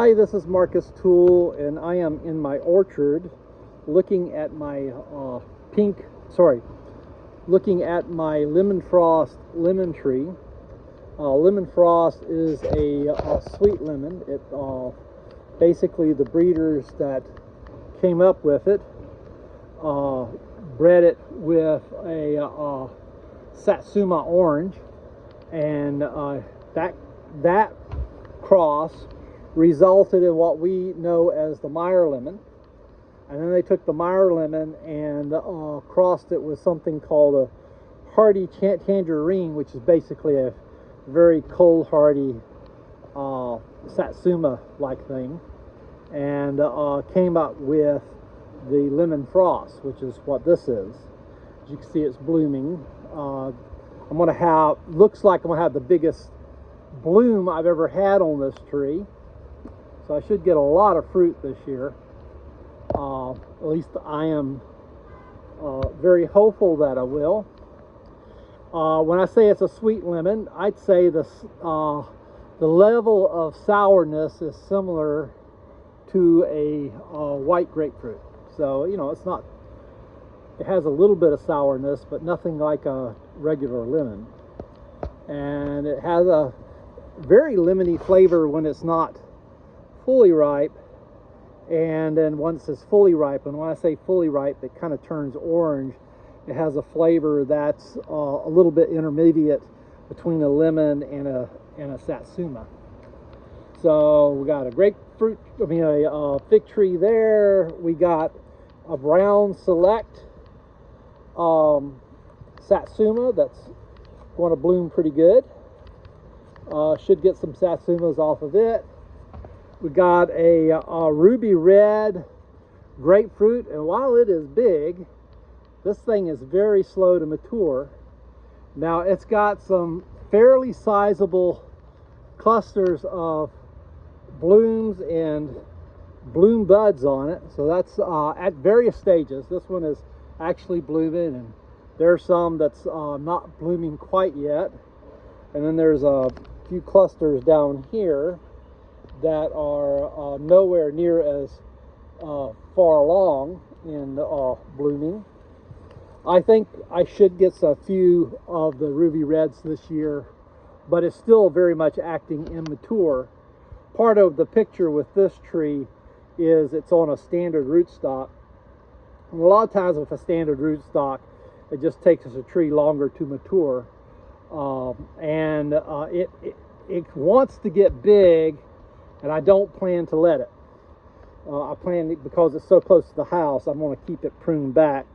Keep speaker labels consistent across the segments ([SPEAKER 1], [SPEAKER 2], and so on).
[SPEAKER 1] Hi, this is Marcus Toole, and I am in my orchard looking at my looking at my lemon frost lemon tree. Lemon frost is a sweet lemon. It basically the breeders that came up with it bred it with a Satsuma orange, and that cross resulted in what we know as the Meyer lemon. And then they took the Meyer lemon and crossed it with something called a hardy tangerine, which is basically a very cold hardy Satsuma like thing, and came up with the lemon frost, which is what this is. As you can see, it's blooming. Looks like I'm gonna have the biggest bloom I've ever had on this tree. So I should get a lot of fruit this year. At least I am very hopeful that I will. When I say it's a sweet lemon, I'd say the level of sourness is similar to a white grapefruit. So, you know, it has a little bit of sourness, but nothing like a regular lemon. And it has a very lemony flavor when it's not fully ripe, and then once it's fully ripe, and when I say fully ripe, it kind of turns orange. It has a flavor that's a little bit intermediate between a lemon and a Satsuma. So we got a a fig tree there. We got a brown select Satsuma that's going to bloom pretty good. Should get some Satsumas off of it. We got a ruby red grapefruit, and while it is big, this thing is very slow to mature. Now it's got some fairly sizable clusters of blooms and bloom buds on it, so that's at various stages. This one is actually blooming, and there's some that's not blooming quite yet, and then there's a few clusters down here that are nowhere near as far along in blooming. I think I should get a few of the ruby reds this year, but it's still very much acting immature. Part of the picture with this tree is it's on a standard rootstock. And a lot of times with a standard rootstock, it just takes a tree longer to mature. It wants to get big, and I don't plan to let it. Because it's so close to the house, I'm going to keep it pruned back.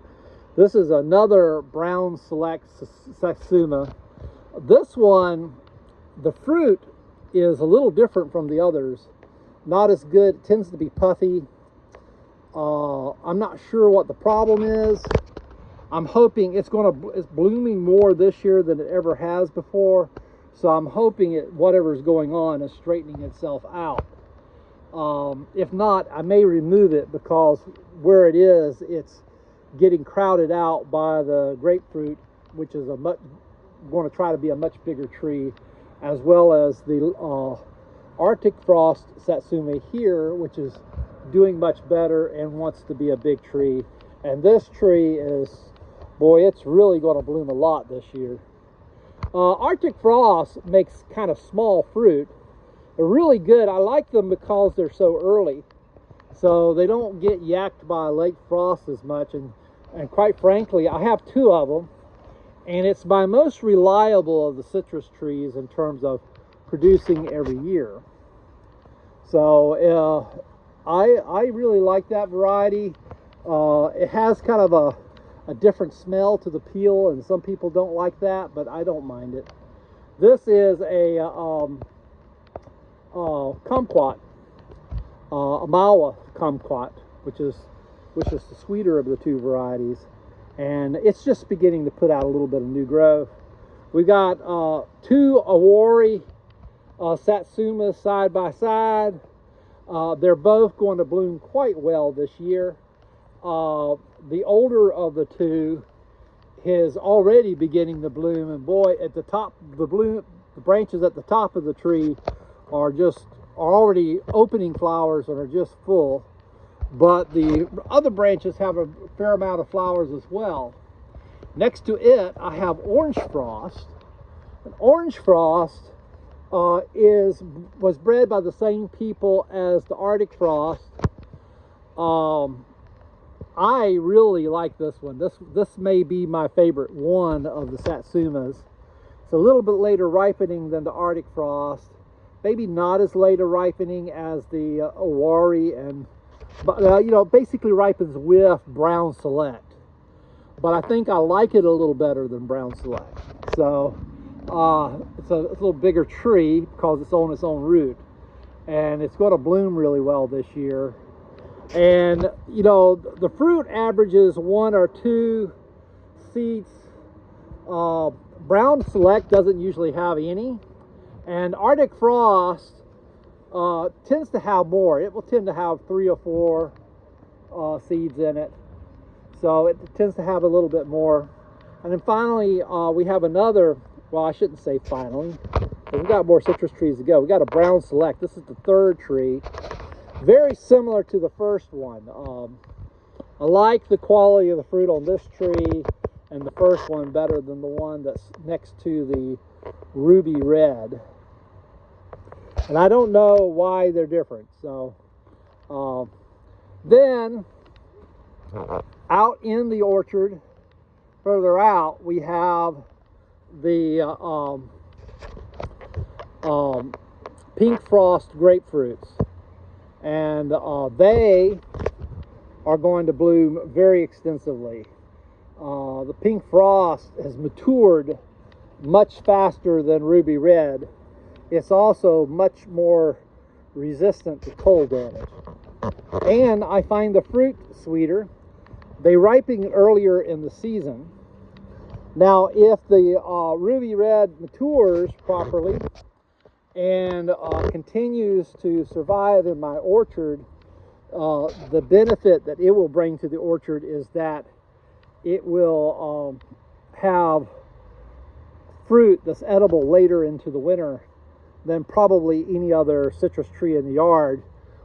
[SPEAKER 1] This is another brown select Satsuma. This one, the fruit is a little different from the others. Not as good. It tends to be puffy. I'm not sure what the problem is. I'm hoping it's blooming more this year than it ever has before. So I'm hoping whatever's going on is straightening itself out. If not, I may remove it, because where it is, it's getting crowded out by the grapefruit, which is going to try to be a much bigger tree, as well as the Arctic Frost Satsuma here, which is doing much better and wants to be a big tree. And this tree is, boy, it's really going to bloom a lot this year. Arctic Frost makes kind of small fruit. They're really good. I like them because they're so early, so they don't get yacked by late frost as much. And quite frankly, I have two of them, and it's my most reliable of the citrus trees in terms of producing every year. So I really like that variety. It has kind of a different smell to the peel, and some people don't like that, but I don't mind it. This is a kumquat, a Mawa kumquat, which is the sweeter of the two varieties, and it's just beginning to put out a little bit of new growth. We got two Awori Satsumas side by side. They're both going to bloom quite well this year. The older of the two is already beginning to bloom, and boy, at the top, the branches at the top of the tree are just already opening flowers and are just full, but the other branches have a fair amount of flowers as well. Next to it, I have orange frost. And orange frost was bred by the same people as the Arctic frost. I really like this one. This may be my favorite one of the Satsumas. It's a little bit later ripening than the Arctic frost. Maybe not as late a ripening as the Owari, but you know, basically ripens with Brown Select. But I think I like it a little better than Brown Select. So it's a little bigger tree because it's on its own root, and it's going to bloom really well this year. And you know, the fruit averages 1 or 2 seeds. Brown Select doesn't usually have any, and Arctic Frost tends to have more. It will tend to have 3 or 4 seeds in it, so it tends to have a little bit more. And then finally, we have another, well, I shouldn't say finally, we've got more citrus trees to go. We got a Brown Select. This is the 3rd tree. Very similar to the first one. I like the quality of the fruit on this tree and the first one better than the one that's next to the ruby red. And I don't know why they're different. So then out in the orchard, further out, we have the pink frost grapefruits. And they are going to bloom very extensively. The pink frost has matured much faster than ruby red. It's also much more resistant to cold damage. And I find the fruit sweeter. They ripen earlier in the season. Now, if the ruby red matures properly and continues to survive in my orchard, the benefit that it will bring to the orchard is that it will have fruit that's edible later into the winter than probably any other citrus tree in the yard,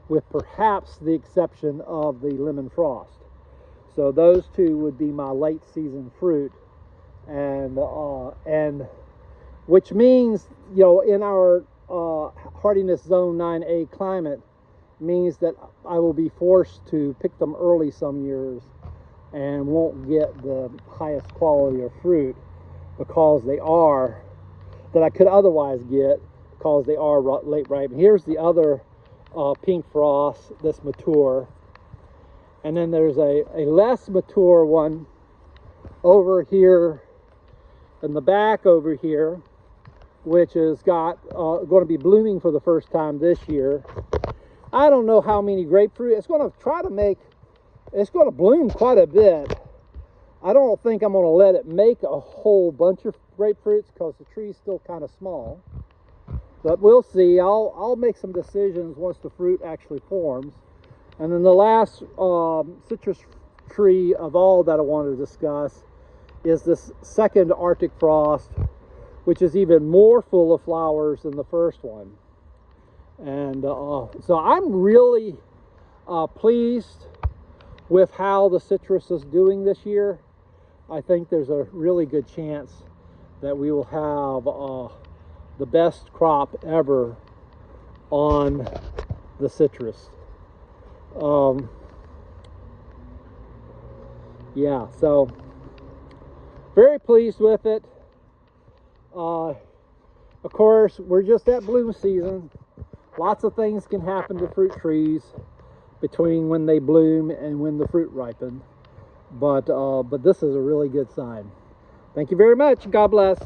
[SPEAKER 1] with perhaps the exception of the lemon frost. So those two would be my late season fruit, and which means, you know, in our hardiness zone 9A climate, means that I will be forced to pick them early some years and won't get the highest quality of fruit because they are, that I could otherwise get, because they are late ripe. Here's the other pink frost that's mature, and then there's a less mature one over here in the back over here, which is going to be blooming for the first time this year. I don't know how many grapefruit. It's going to bloom quite a bit. I don't think I'm going to let it make a whole bunch of grapefruits because the tree's still kind of small. But we'll see. I'll make some decisions once the fruit actually forms. And then the last citrus tree of all that I want to discuss is this second Arctic frost, which is even more full of flowers than the first one. And so I'm really pleased with how the citrus is doing this year. I think there's a really good chance that we will have the best crop ever on the citrus. Yeah, so very pleased with it. Of course, we're just at bloom season. Lots of things can happen to fruit trees between when they bloom and when the fruit ripen. But this is a really good sign. Thank you very much. God bless.